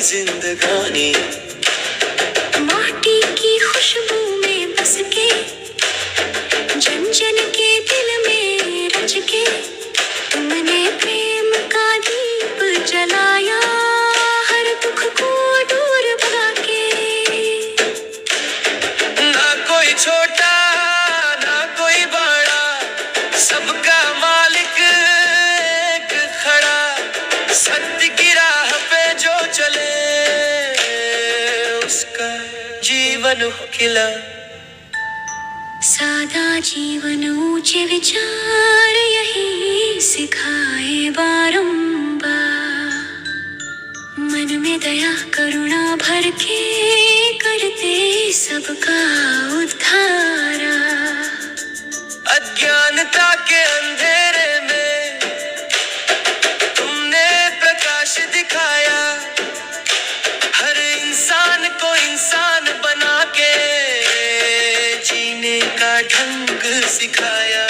जिंदगानी। माटी की खुशबू में बस के, जन जन के दिल में रच के, तुमने प्रेम का दीप जलाया, हर दुख को दूर भगा के। ना कोई छोटा ना कोई बड़ा, सबका मालिक एक खड़ा। सत्य की राह पे जो चले, उसका जीवन खिला। सादा जीवन ऊंचे विचार यही सिखाए बारंबार। मन में दया करुणा भर के, करते सबका उद्धारा। अज्ञानता के अंधेरे में तुमने प्रकाश दिखाया, हर इंसान को इंसान बना के जीने का ढंग सिखाया।